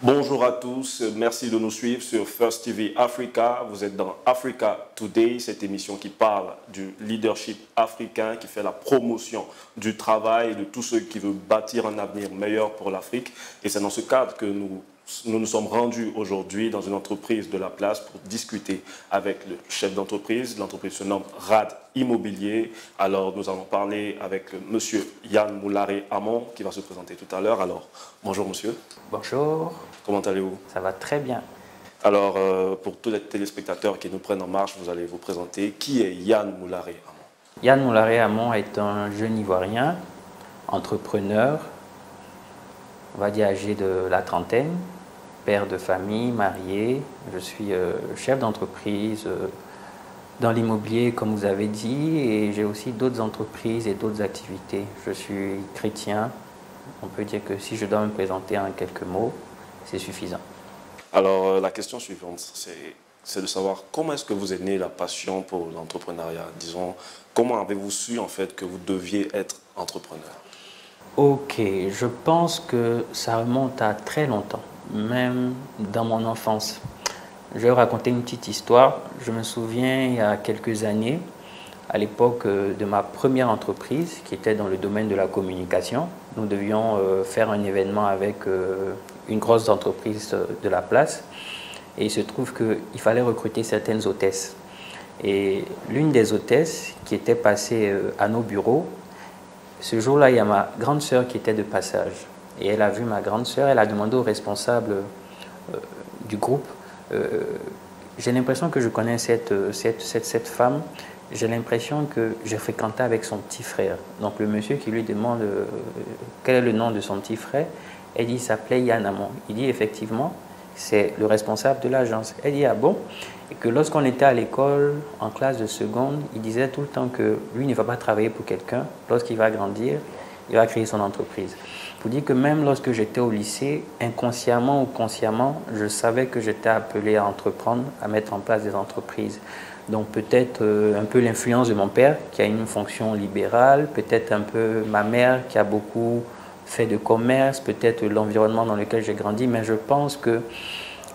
Bonjour à tous, merci de nous suivre sur First TV Africa. Vous êtes dans Africa Today, cette émission qui parle du leadership africain, qui fait la promotion du travail, de tous ceux qui veulent bâtir un avenir meilleur pour l'Afrique. Et c'est dans ce cadre que nous sommes rendus aujourd'hui dans une entreprise de la place pour discuter avec le chef d'entreprise. L'entreprise se nomme RAD Immobilier. Alors, nous allons parler avec monsieur Yann Moulare-Amon qui va se présenter tout à l'heure. Alors, bonjour monsieur. Bonjour. Comment allez-vous? Ça va très bien. Alors, pour tous les téléspectateurs qui nous prennent en marche, vous allez vous présenter. Qui est Yann Moulare-Amon? Yann Moulare-Amon est un jeune Ivoirien, entrepreneur, on va dire âgé de la trentaine, père de famille, marié. Je suis chef d'entreprise dans l'immobilier, comme vous avez dit, et j'ai aussi d'autres entreprises et d'autres activités. Je suis chrétien. On peut dire que si je dois me présenter en quelques mots, c'est suffisant. Alors, la question suivante, c'est de savoir comment est-ce que vous est née la passion pour l'entrepreneuriat. Disons, comment avez-vous su en fait que vous deviez être entrepreneur? Ok, je pense que ça remonte à très longtemps, même dans mon enfance. Je vais raconter une petite histoire. Je me souviens, il y a quelques années, à l'époque de ma première entreprise, qui était dans le domaine de la communication, nous devions faire un événement avec une grosse entreprise de la place. Et il se trouve qu'il fallait recruter certaines hôtesses. Et l'une des hôtesses qui était passée à nos bureaux, ce jour-là, il y a ma grande sœur qui était de passage. Et elle a vu ma grande sœur, elle a demandé au responsable du groupe, j'ai l'impression que je connais cette femme, j'ai l'impression que j'ai fréquenté avec son petit frère. Donc le monsieur qui lui demande quel est le nom de son petit frère, elle dit il s'appelait Yann Amon. Il dit effectivement, c'est le responsable de l'agence. Elle dit ah bon? Et que lorsqu'on était à l'école, en classe de seconde, il disait tout le temps que lui ne va pas travailler pour quelqu'un. Lorsqu'il va grandir, il va créer son entreprise. Pour dire que même lorsque j'étais au lycée, inconsciemment ou consciemment, je savais que j'étais appelé à entreprendre, à mettre en place des entreprises. Donc peut-être un peu l'influence de mon père qui a une fonction libérale, peut-être un peu ma mère qui a beaucoup fait de commerce, peut-être l'environnement dans lequel j'ai grandi, mais je pense que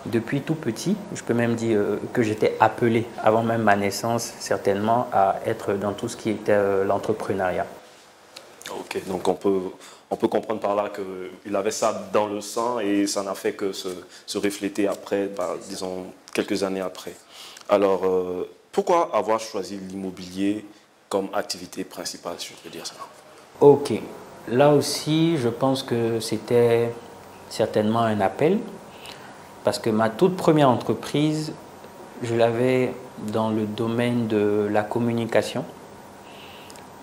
depuis tout petit, je peux même dire que j'étais appelé, avant même ma naissance, certainement, à être dans tout ce qui était l'entrepreneuriat. Ok, donc on peut comprendre par là qu'il avait ça dans le sang et ça n'a fait que se refléter après, disons, quelques années après. Alors, pourquoi avoir choisi l'immobilier comme activité principale, si je peux dire ça? Ok, là aussi, je pense que c'était certainement un appel. Parce que ma toute première entreprise, je l'avais dans le domaine de la communication.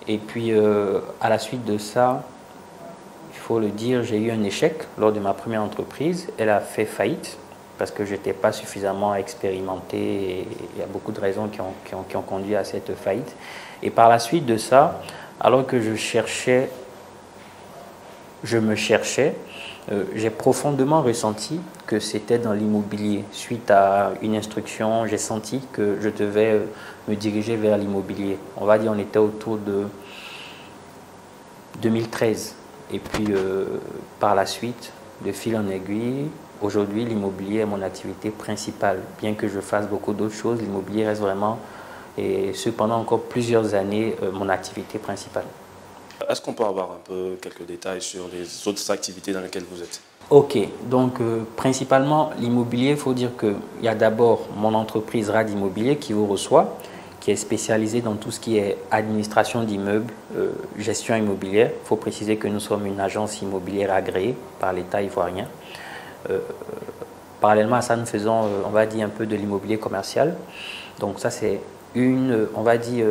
Et puis, à la suite de ça, il faut le dire, j'ai eu un échec lors de ma première entreprise. Elle a fait faillite parce que je n'étais pas suffisamment expérimenté. Et il y a beaucoup de raisons qui ont conduit à cette faillite. Et par la suite de ça, alors que je me cherchais, j'ai profondément ressenti que c'était dans l'immobilier. Suite à une instruction, j'ai senti que je devais me diriger vers l'immobilier. On va dire on était autour de 2013. Et puis par la suite, de fil en aiguille, aujourd'hui l'immobilier est mon activité principale. Bien que je fasse beaucoup d'autres choses, l'immobilier reste vraiment, et cependant encore plusieurs années, mon activité principale. Est-ce qu'on peut avoir un peu quelques détails sur les autres activités dans lesquelles vous êtes? Ok, donc principalement l'immobilier, il faut dire qu'il y a d'abord mon entreprise RAD Immobilier qui vous reçoit, qui est spécialisée dans tout ce qui est administration d'immeubles, gestion immobilière. Il faut préciser que nous sommes une agence immobilière agréée par l'État ivoirien. Parallèlement à ça, nous faisons, on va dire, un peu de l'immobilier commercial. Donc ça, c'est on va dire,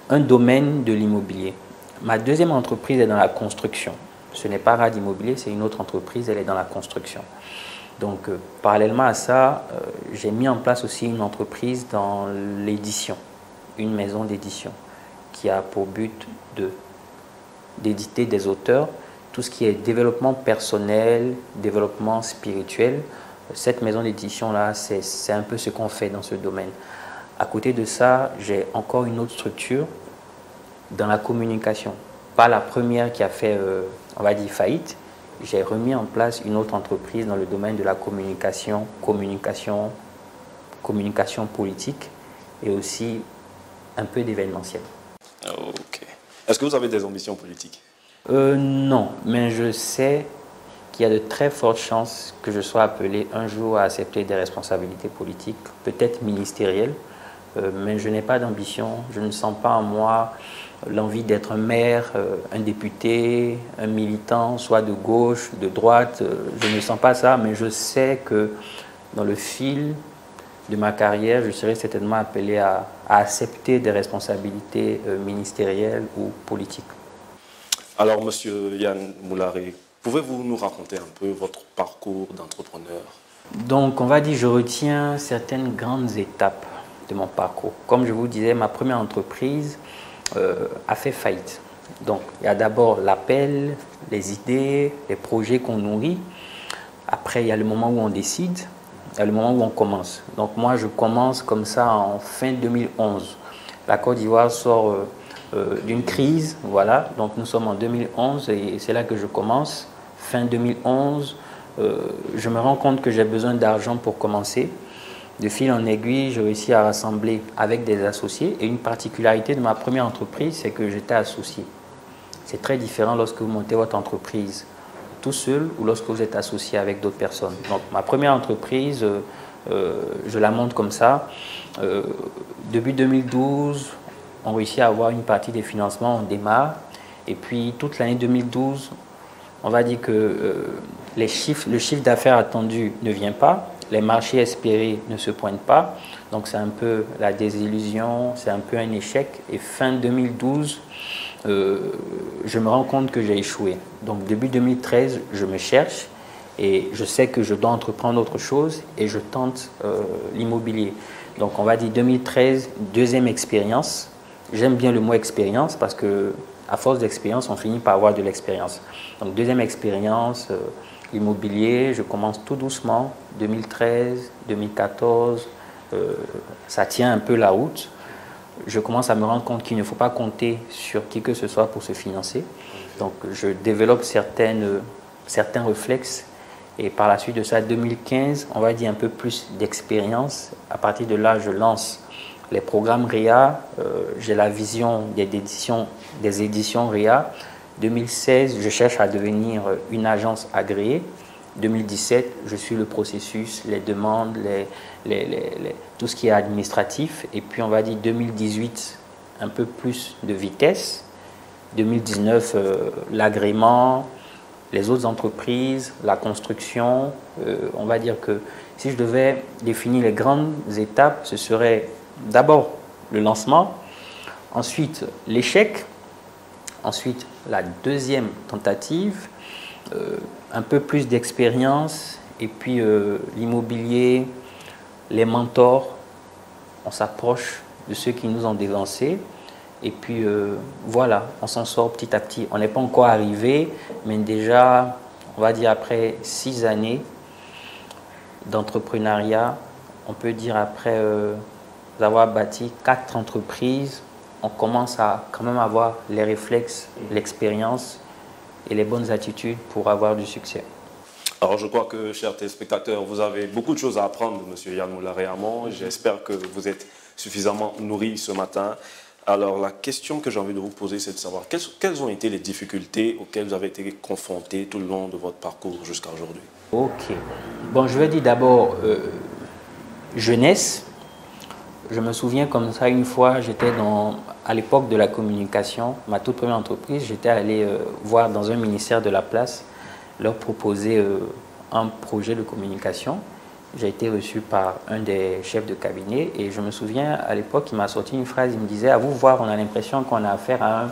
un domaine de l'immobilier. Ma deuxième entreprise est dans la construction. Ce n'est pas RAD Immobilier, c'est une autre entreprise, elle est dans la construction. Donc, parallèlement à ça, j'ai mis en place aussi une entreprise dans l'édition, une maison d'édition, qui a pour but d'éditer des auteurs, tout ce qui est développement personnel, développement spirituel. Cette maison d'édition-là, c'est un peu ce qu'on fait dans ce domaine. À côté de ça, j'ai encore une autre structure dans la communication. Pas la première qui a fait, on va dire, faillite. J'ai remis en place une autre entreprise dans le domaine de la communication politique et aussi un peu d'événementiel. Ok. Est-ce que vous avez des ambitions politiques? Non, mais je sais qu'il y a de très fortes chances que je sois appelé un jour à accepter des responsabilités politiques, peut-être ministérielles, mais je n'ai pas d'ambition. Je ne sens pas en moi l'envie d'être un maire, un député, un militant, soit de gauche, de droite. Je ne sens pas ça, mais je sais que dans le fil de ma carrière, je serai certainement appelé à accepter des responsabilités ministérielles ou politiques. Alors, Monsieur Yann Moularé, pouvez-vous nous raconter un peu votre parcours d'entrepreneur? Donc, on va dire, je retiens certaines grandes étapes de mon parcours. Comme je vous disais, ma première entreprise a fait faillite. Donc, il y a d'abord l'appel, les idées, les projets qu'on nourrit. Après, il y a le moment où on décide, il y a le moment où on commence. Donc, moi, je commence comme ça en fin 2011. La Côte d'Ivoire sort d'une crise, voilà. Donc, nous sommes en 2011 et c'est là que je commence. Fin 2011, je me rends compte que j'ai besoin d'argent pour commencer. De fil en aiguille, j'ai réussi à rassembler avec des associés. Et une particularité de ma première entreprise, c'est que j'étais associé. C'est très différent lorsque vous montez votre entreprise tout seul ou lorsque vous êtes associé avec d'autres personnes. Donc, ma première entreprise, je la monte comme ça. Début 2012, on réussit à avoir une partie des financements, on démarre. Et puis, toute l'année 2012, on va dire que le chiffre d'affaires attendu ne vient pas. Les marchés espérés ne se pointent pas. Donc, c'est un peu la désillusion, c'est un peu un échec. Et fin 2012, je me rends compte que j'ai échoué. Donc, début 2013, je me cherche et je sais que je dois entreprendre autre chose et je tente l'immobilier. Donc, on va dire 2013, deuxième expérience. J'aime bien le mot expérience parce que à force d'expérience, on finit par avoir de l'expérience. Donc, deuxième expérience, l'immobilier, je commence tout doucement, 2013, 2014, ça tient un peu la route. Je commence à me rendre compte qu'il ne faut pas compter sur qui que ce soit pour se financer. Donc, je développe certains réflexes et par la suite de ça, 2015, on va dire un peu plus d'expérience. À partir de là, je lance les programmes REA. J'ai la vision des éditions REA. 2016, je cherche à devenir une agence agréée. 2017, je suis le processus, les demandes, tout ce qui est administratif. Et puis, on va dire 2018, un peu plus de vitesse. 2019, l'agrément, les autres entreprises, la construction. On va dire que si je devais définir les grandes étapes, ce serait d'abord le lancement, ensuite l'échec, ensuite la deuxième tentative, un peu plus d'expérience et puis l'immobilier, les mentors, on s'approche de ceux qui nous ont dévancés et puis voilà, on s'en sort petit à petit. On n'est pas encore arrivé, mais déjà, on va dire après 6 années d'entrepreneuriat, on peut dire après avoir bâti 4 entreprises, on commence à quand même avoir les réflexes, l'expérience et les bonnes attitudes pour avoir du succès. Alors, je crois que, chers téléspectateurs, vous avez beaucoup de choses à apprendre de M. Yann Moularé-Amon. J'espère que vous êtes suffisamment nourris ce matin. Alors, la question que j'ai envie de vous poser, c'est de savoir quelles ont été les difficultés auxquelles vous avez été confrontés tout le long de votre parcours jusqu'à aujourd'hui. Ok. Bon, je vais dire d'abord jeunesse. Je me souviens comme ça, une fois, j'étais à l'époque de la communication, ma toute première entreprise, j'étais allé voir dans un ministère de la place, leur proposer un projet de communication. J'ai été reçu par un des chefs de cabinet et je me souviens, à l'époque, il m'a sorti une phrase, il me disait « À vous voir, on a l'impression qu'on a affaire à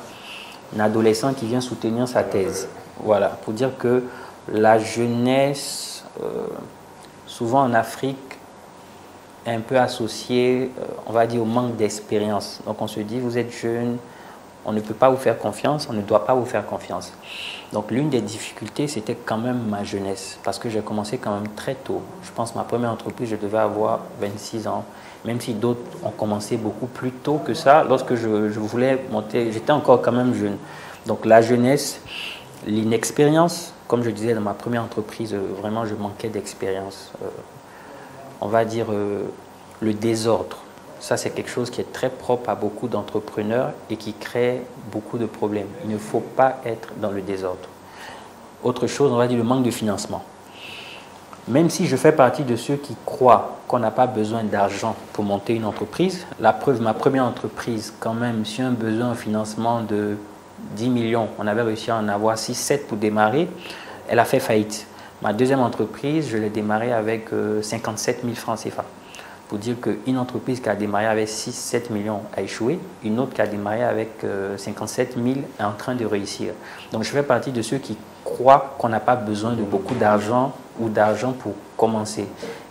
un adolescent qui vient soutenir sa thèse. » Voilà, pour dire que la jeunesse, souvent en Afrique, est un peu associée, on va dire, au manque d'expérience. Donc on se dit, vous êtes jeune, On ne peut pas vous faire confiance, on ne doit pas vous faire confiance. Donc l'une des difficultés, c'était quand même ma jeunesse, parce que j'ai commencé quand même très tôt. Je pense que ma première entreprise, je devais avoir 26 ans, même si d'autres ont commencé beaucoup plus tôt que ça. Lorsque je voulais monter, j'étais encore quand même jeune. Donc la jeunesse, l'inexpérience, comme je disais dans ma première entreprise, vraiment je manquais d'expérience. On va dire le désordre. Ça, c'est quelque chose qui est très propre à beaucoup d'entrepreneurs et qui crée beaucoup de problèmes. Il ne faut pas être dans le désordre. Autre chose, on va dire le manque de financement. Même si je fais partie de ceux qui croient qu'on n'a pas besoin d'argent pour monter une entreprise, la preuve, ma première entreprise, quand même, sur un besoin de financement de 10 millions, on avait réussi à en avoir 6-7 pour démarrer, elle a fait faillite. Ma deuxième entreprise, je l'ai démarrée avec 57 000 francs CFA. Pour dire qu'une entreprise qui a démarré avec 6-7 millions a échoué, une autre qui a démarré avec 57 000 est en train de réussir. Donc je fais partie de ceux qui croient qu'on n'a pas besoin de beaucoup d'argent ou d'argent pour commencer.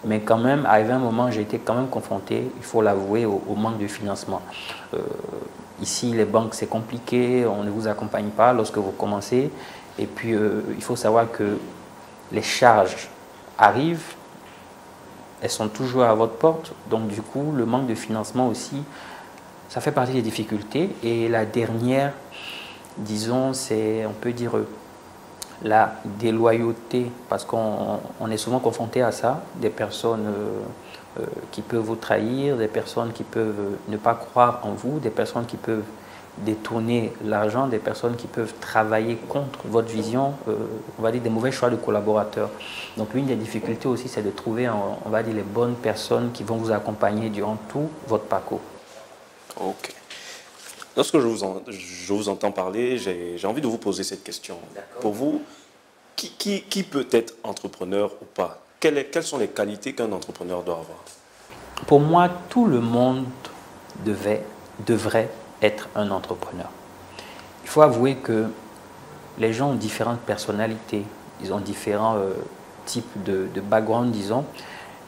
Mais quand même, arrivé un moment, j'ai été quand même confronté, il faut l'avouer, au manque de financement. Ici, les banques, c'est compliqué, on ne vous accompagne pas lorsque vous commencez. Et puis, il faut savoir que les charges arrivent, elles sont toujours à votre porte. Donc, du coup, le manque de financement aussi, ça fait partie des difficultés. Et la dernière, disons, c'est, on peut dire, la déloyauté, parce qu'on est souvent confronté à ça, des personnes qui peuvent vous trahir, des personnes qui peuvent ne pas croire en vous, des personnes qui peuvent détourner l'argent, des personnes qui peuvent travailler contre votre vision, on va dire des mauvais choix de collaborateurs. Donc l'une des difficultés aussi, c'est de trouver, on va dire, les bonnes personnes qui vont vous accompagner durant tout votre parcours. Ok. Lorsque je vous entends parler, j'ai envie de vous poser cette question. Pour vous, qui peut être entrepreneur ou pas? Quelles sont les qualités qu'un entrepreneur doit avoir? Pour moi, tout le monde devrait être un entrepreneur. Il faut avouer que les gens ont différentes personnalités, ils ont différents types de background, disons.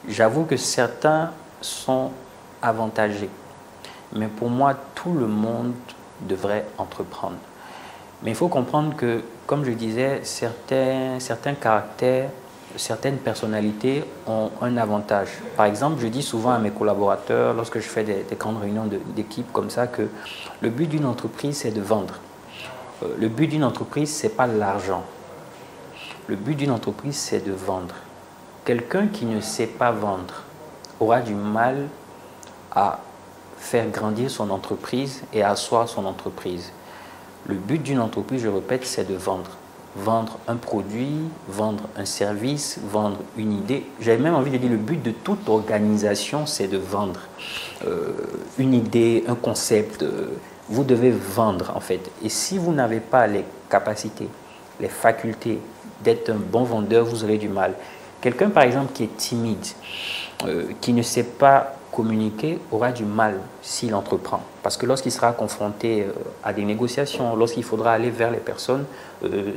J'avoue que certains sont avantagés. Mais pour moi, tout le monde devrait entreprendre. Mais il faut comprendre que, comme je disais, certains caractères, certaines personnalités ont un avantage. Par exemple, je dis souvent à mes collaborateurs, lorsque je fais des grandes réunions d'équipe comme ça, que le but d'une entreprise, c'est de vendre. Le but d'une entreprise, ce n'est pas l'argent. Le but d'une entreprise, c'est de vendre. Quelqu'un qui ne sait pas vendre aura du mal à faire grandir son entreprise et asseoir son entreprise. Le but d'une entreprise, je répète, c'est de vendre. Vendre un produit, vendre un service, vendre une idée. J'ai même envie de dire le but de toute organisation, c'est de vendre une idée, un concept. Vous devez vendre en fait. Et si vous n'avez pas les capacités, les facultés d'être un bon vendeur, vous aurez du mal. Quelqu'un par exemple qui est timide, qui ne sait pas communiquer, aura du mal s'il entreprend. Parce que lorsqu'il sera confronté à des négociations, lorsqu'il faudra aller vers les personnes,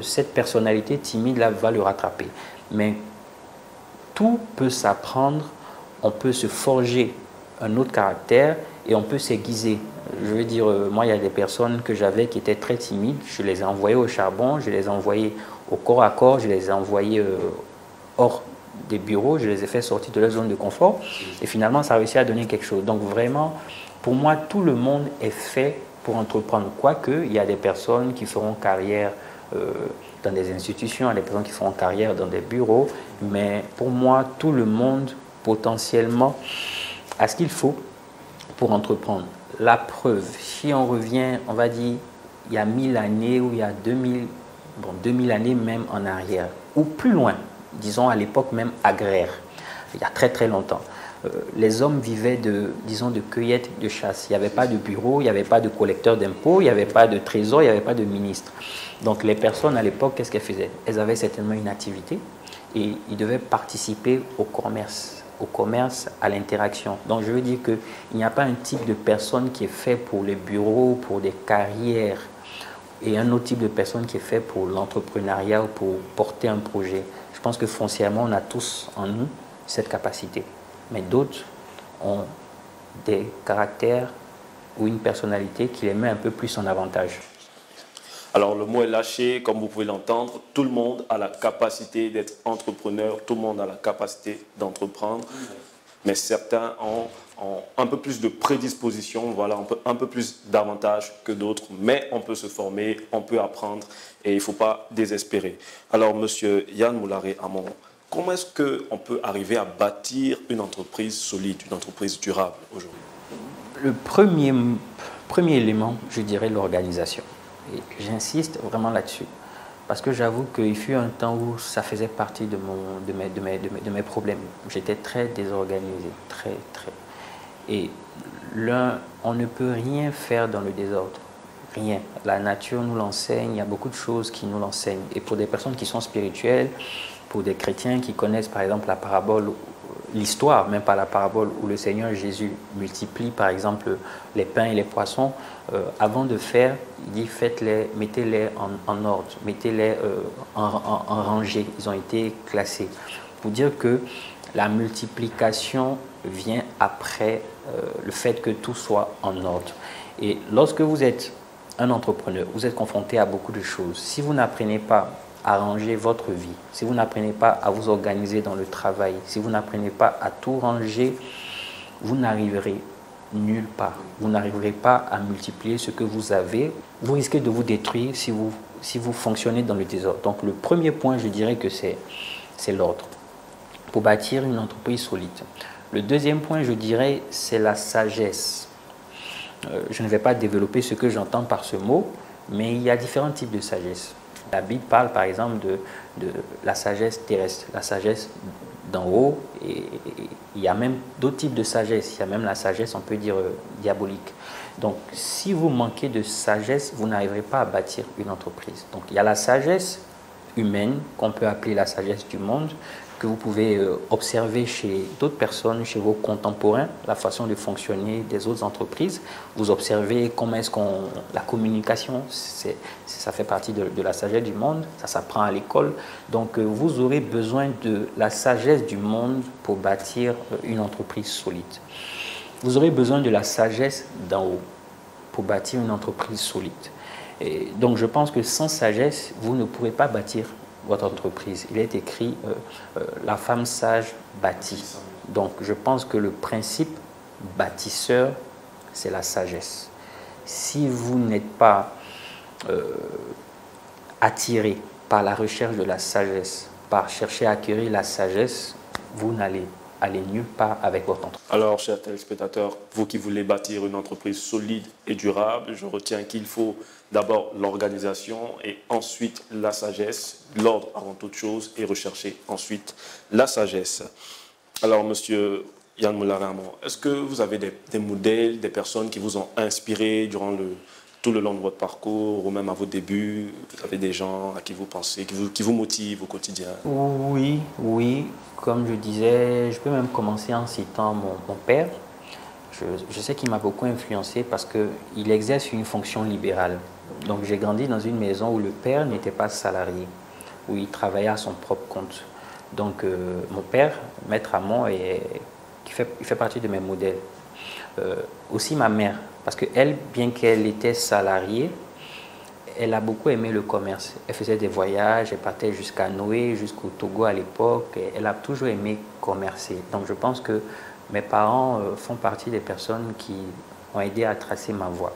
cette personnalité timide là va le rattraper. Mais tout peut s'apprendre, on peut se forger un autre caractère et on peut s'aiguiser. Je veux dire, moi il y a des personnes que j'avais qui étaient très timides, je les ai envoyées au charbon, je les ai envoyées au corps à corps, je les ai envoyées hors des bureaux, je les ai fait sortir de leur zone de confort et finalement ça a réussi à donner quelque chose. Donc vraiment, pour moi, tout le monde est fait pour entreprendre. Quoique, il y a des personnes qui feront carrière dans des institutions, il y a des personnes qui feront carrière dans des bureaux, mais pour moi, tout le monde potentiellement a ce qu'il faut pour entreprendre. La preuve, si on revient, on va dire, il y a 1000 années ou il y a 2000 années même en arrière, ou plus loin, disons à l'époque même agraire, il y a très très longtemps. Les hommes vivaient disons, de cueillette, de chasse. Il n'y avait pas de bureau, il n'y avait pas de collecteur d'impôts, il n'y avait pas de trésor, il n'y avait pas de ministre. Donc les personnes à l'époque, qu'est-ce qu'elles faisaient? Elles avaient certainement une activité et ils devaient participer au commerce, à l'interaction. Donc je veux dire qu'il n'y a pas un type de personne qui est fait pour les bureaux, pour des carrières, et un autre type de personne qui est fait pour l'entrepreneuriat ou pour porter un projet. Je pense que foncièrement, on a tous en nous cette capacité. Mais d'autres ont des caractères ou une personnalité qui les met un peu plus en avantage. Alors le mot est lâché, comme vous pouvez l'entendre, tout le monde a la capacité d'être entrepreneur, tout le monde a la capacité d'entreprendre, mais certains ont un peu plus de prédisposition, voilà, un peu plus d'avantages que d'autres, mais on peut se former, on peut apprendre et il ne faut pas désespérer. Alors Monsieur Yann Moulare-Amon, comment est-ce qu'on peut arriver à bâtir une entreprise solide, une entreprise durable aujourd'hui? Le premier élément, je dirais l'organisation. Et j'insiste vraiment là-dessus. Parce que j'avoue qu'il fut un temps où ça faisait partie de mes problèmes. J'étais très désorganisé, très. Et on ne peut rien faire dans le désordre. Rien. La nature nous l'enseigne, il y a beaucoup de choses qui nous l'enseignent. Et pour des personnes qui sont spirituelles, pour des chrétiens qui connaissent par exemple la parabole, l'histoire, même pas la parabole, où le Seigneur Jésus multiplie par exemple les pains et les poissons, avant de faire, il dit faites-les, mettez-les en ordre, mettez-les en rangée. Ils ont été classés. Pour dire que la multiplication vient après le fait que tout soit en ordre. Et lorsque vous êtes un entrepreneur, vous êtes confronté à beaucoup de choses. Si vous n'apprenez pas à ranger votre vie, si vous n'apprenez pas à vous organiser dans le travail, si vous n'apprenez pas à tout ranger, vous n'arriverez nulle part. Vous n'arriverez pas à multiplier ce que vous avez. Vous risquez de vous détruire si vous fonctionnez dans le désordre. Donc le premier point, je dirais que c'est l'ordre pour bâtir une entreprise solide. Le deuxième point, je dirais, c'est la sagesse. Je ne vais pas développer ce que j'entends par ce mot, mais il y a différents types de sagesse. La Bible parle par exemple de la sagesse terrestre, la sagesse d'en haut, et il y a même d'autres types de sagesse. Il y a même la sagesse, on peut dire, diabolique. Donc, si vous manquez de sagesse, vous n'arriverez pas à bâtir une entreprise. Donc, il y a la sagesse humaine, qu'on peut appeler la sagesse du monde, que vous pouvez observer chez d'autres personnes, chez vos contemporains, la façon de fonctionner des autres entreprises. Vous observez comment est-ce la communication, ça fait partie de la sagesse du monde, ça s'apprend à l'école. Donc vous aurez besoin de la sagesse du monde pour bâtir une entreprise solide. Vous aurez besoin de la sagesse d'en haut pour bâtir une entreprise solide. Et donc je pense que sans sagesse, vous ne pourrez pas bâtir votre entreprise. Il est écrit la femme sage bâtit. Donc je pense que le principe bâtisseur, c'est la sagesse. Si vous n'êtes pas attiré par la recherche de la sagesse, par chercher à acquérir la sagesse, vous n'allez aller nulle part avec votre entreprise. Alors, chers téléspectateurs, vous qui voulez bâtir une entreprise solide et durable, je retiens qu'il faut d'abord l'organisation et ensuite la sagesse, l'ordre avant toute chose et rechercher ensuite la sagesse. Alors, monsieur Yann Moulare-Amon, est-ce que vous avez des modèles, des personnes qui vous ont inspiré durant tout le long de votre parcours ou même à vos débuts? Vous avez des gens à qui vous pensez, qui vous motivent au quotidien? Oui. Comme je disais, je peux même commencer en citant mon père. Je sais qu'il m'a beaucoup influencé parce qu'il exerce une fonction libérale. Donc j'ai grandi dans une maison où le père n'était pas salarié, où il travaillait à son propre compte. Donc mon père, Maître Amon, il fait partie de mes modèles. Aussi ma mère, parce qu'elle, bien qu'elle était salariée, elle a beaucoup aimé le commerce. Elle faisait des voyages, elle partait jusqu'à Noé, jusqu'au Togo à l'époque. Elle a toujours aimé commercer. Donc je pense que mes parents font partie des personnes qui ont aidé à tracer ma voie.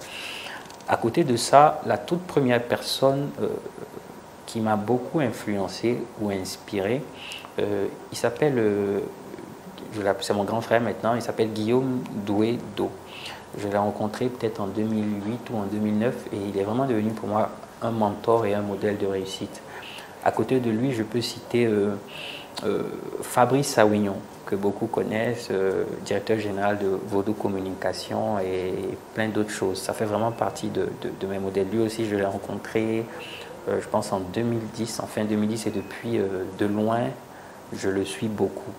À côté de ça, la toute première personne qui m'a beaucoup influencé ou inspiré, il s'appelle, c'est mon grand frère maintenant, il s'appelle Guillaume Doué-Do. Je l'ai rencontré peut-être en 2008 ou en 2009 et il est vraiment devenu pour moi un mentor et un modèle de réussite. À côté de lui, je peux citer Fabrice Sawignon, que beaucoup connaissent, directeur général de Vodou Communication et plein d'autres choses. Ça fait vraiment partie de mes modèles. Lui aussi, je l'ai rencontré, je pense en 2010, en fin 2010, et depuis de loin, je le suis beaucoup.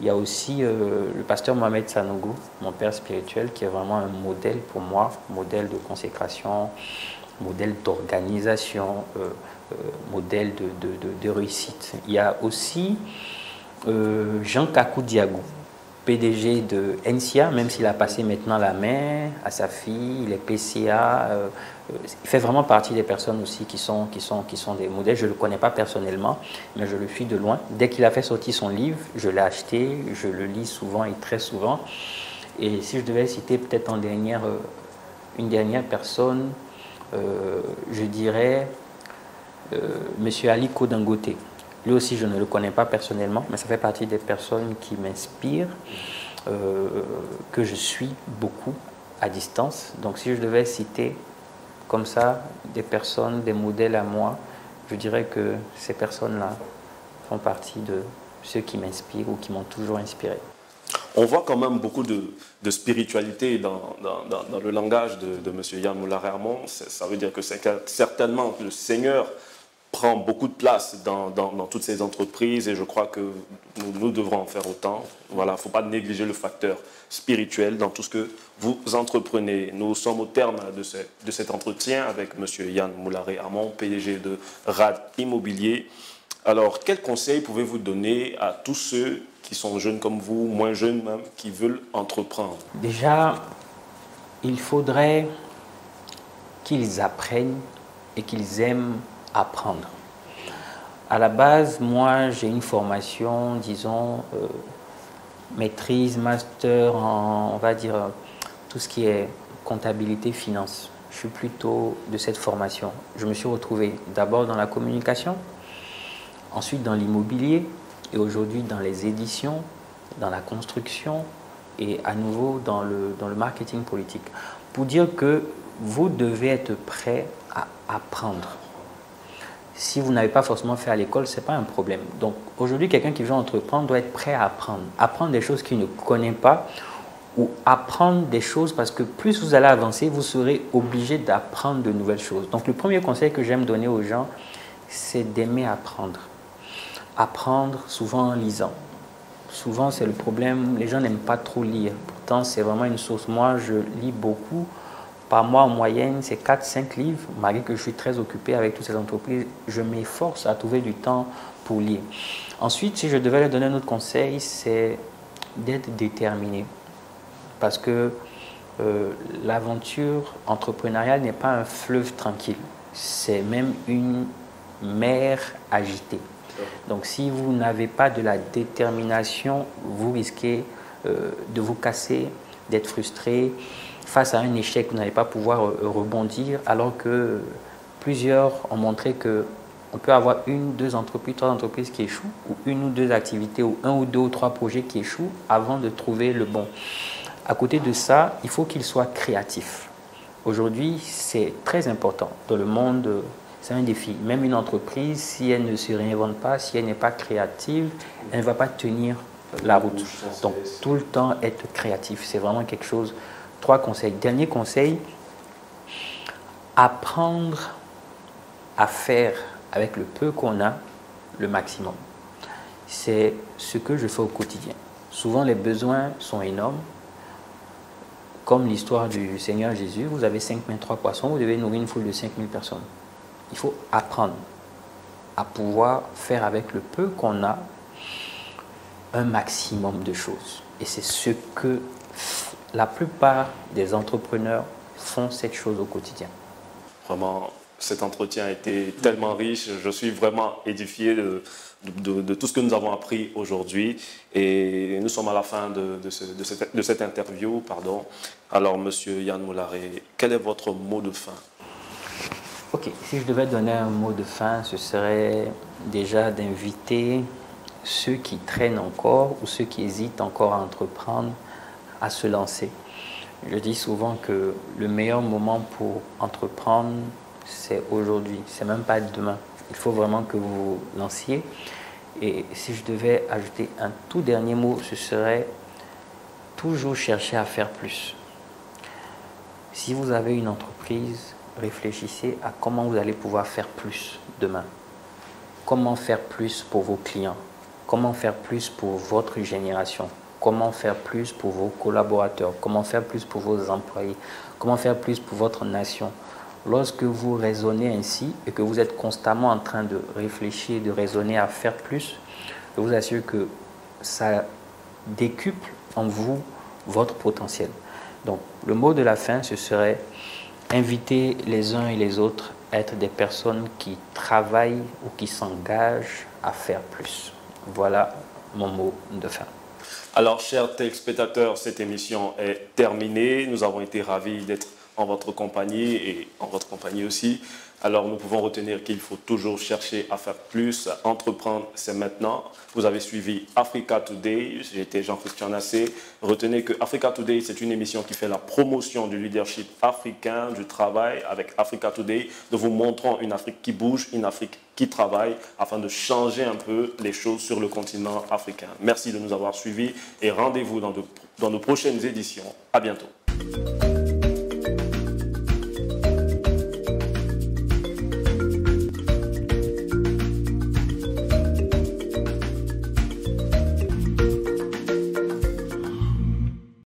Il y a aussi le pasteur Mohamed Sanougou, mon père spirituel, qui est vraiment un modèle pour moi, modèle de consécration, modèle d'organisation, modèle de réussite. Il y a aussi Jean Kakou Diagou, PDG de NCA, même s'il a passé maintenant la main à sa fille, il est PCA. Il fait vraiment partie des personnes aussi qui sont des modèles. Je ne le connais pas personnellement, mais je le suis de loin. Dès qu'il a fait sortir son livre, je l'ai acheté, je le lis souvent et très souvent. Et si je devais citer peut-être une dernière personne, je dirais Monsieur Aliko Dangote. Lui aussi, je ne le connais pas personnellement, mais ça fait partie des personnes qui m'inspirent, que je suis beaucoup à distance. Donc si je devais citer comme ça des personnes, des modèles à moi, je dirais que ces personnes-là font partie de ceux qui m'inspirent ou qui m'ont toujours inspiré. On voit quand même beaucoup de spiritualité dans le langage de M. Yann Moulare-Armon. Ça veut dire que certainement le Seigneur prend beaucoup de place dans toutes ces entreprises et je crois que nous devrons en faire autant. Voilà, il ne faut pas négliger le facteur spirituel dans tout ce que vous entreprenez. Nous sommes au terme de cet entretien avec M. Yann Moulare-Armon, PDG de RAD Immobilier. Alors, quels conseils pouvez-vous donner à tous ceux qui sont jeunes comme vous, moins jeunes même, qui veulent entreprendre? Déjà, il faudrait qu'ils apprennent et qu'ils aiment apprendre. À la base, moi, j'ai une formation, disons, maîtrise, master en, on va dire, tout ce qui est comptabilité, finance. Je suis plutôt de cette formation. Je me suis retrouvé d'abord dans la communication, ensuite dans l'immobilier et aujourd'hui dans les éditions, dans la construction et à nouveau dans le marketing politique. Pour dire que vous devez être prêt à apprendre. Si vous n'avez pas forcément fait à l'école, ce n'est pas un problème. Donc aujourd'hui, quelqu'un qui veut entreprendre doit être prêt à apprendre. Apprendre des choses qu'il ne connaît pas ou apprendre des choses parce que plus vous allez avancer, vous serez obligé d'apprendre de nouvelles choses. Donc le premier conseil que j'aime donner aux gens, c'est d'aimer apprendre. Apprendre souvent en lisant. Souvent, c'est le problème, les gens n'aiment pas trop lire. Pourtant, c'est vraiment une source. Moi, je lis beaucoup. Par mois, en moyenne, c'est 4-5 livres. Malgré que je suis très occupé avec toutes ces entreprises, je m'efforce à trouver du temps pour lire. Ensuite, si je devais leur donner un autre conseil, c'est d'être déterminé. Parce que l'aventure entrepreneuriale n'est pas un fleuve tranquille. C'est même une mer agitée. Donc, si vous n'avez pas de la détermination, vous risquez de vous casser, d'être frustré. Face à un échec, vous n'allez pas pouvoir rebondir, alors que plusieurs ont montré qu'on peut avoir 1, 2 entreprises, 3 entreprises qui échouent, ou 1 ou 2 activités, ou 1 ou 2 ou 3 projets qui échouent avant de trouver le bon. À côté de ça, il faut qu'ils soient créatifs. Aujourd'hui, c'est très important. Dans le monde, c'est un défi. Même une entreprise, si elle ne se réinvente pas, si elle n'est pas créative, elle ne va pas tenir la route. Donc, tout le temps être créatif, c'est vraiment quelque chose. 3 conseils. Dernier conseil, apprendre à faire avec le peu qu'on a le maximum. C'est ce que je fais au quotidien. Souvent, les besoins sont énormes. Comme l'histoire du Seigneur Jésus, vous avez 5 mains, 3 poissons, vous devez nourrir une foule de 5000 personnes. Il faut apprendre à pouvoir faire avec le peu qu'on a un maximum de choses. Et c'est ce que la plupart des entrepreneurs font, cette chose au quotidien. Vraiment, cet entretien a été tellement riche. Je suis vraiment édifié de tout ce que nous avons appris aujourd'hui. Et nous sommes à la fin de cette interview. Pardon. Alors, Monsieur Yann Moulare, quel est votre mot de fin? Ok, si je devais donner un mot de fin, ce serait déjà d'inviter ceux qui traînent encore ou ceux qui hésitent encore à entreprendre à se lancer. Je dis souvent que le meilleur moment pour entreprendre, c'est aujourd'hui, c'est même pas demain. Il faut vraiment que vous vous lanciez. Et si je devais ajouter un tout dernier mot, ce serait toujours chercher à faire plus. Si vous avez une entreprise, réfléchissez à comment vous allez pouvoir faire plus demain. Comment faire plus pour vos clients? Comment faire plus pour votre génération? Comment faire plus pour vos collaborateurs? Comment faire plus pour vos employés? Comment faire plus pour votre nation? Lorsque vous raisonnez ainsi et que vous êtes constamment en train de réfléchir, de raisonner à faire plus, je vous assure que ça décuple, en vous votre potentiel. Donc, le mot de la fin, ce serait inviter les uns et les autres à être des personnes qui travaillent ou qui s'engagent à faire plus. Voilà mon mot de fin. Alors, chers téléspectateurs, cette émission est terminée. Nous avons été ravis d'être en votre compagnie et en votre compagnie aussi. Alors, nous pouvons retenir qu'il faut toujours chercher à faire plus. Entreprendre, c'est maintenant. Vous avez suivi Africa Today. J'étais Jean-Christian Nassé. Retenez que Africa Today, c'est une émission qui fait la promotion du leadership africain, du travail. Avec Africa Today, nous vous montrons une Afrique qui bouge, une Afrique qui travaille afin de changer un peu les choses sur le continent africain. Merci de nous avoir suivis et rendez-vous dans nos prochaines éditions. À bientôt.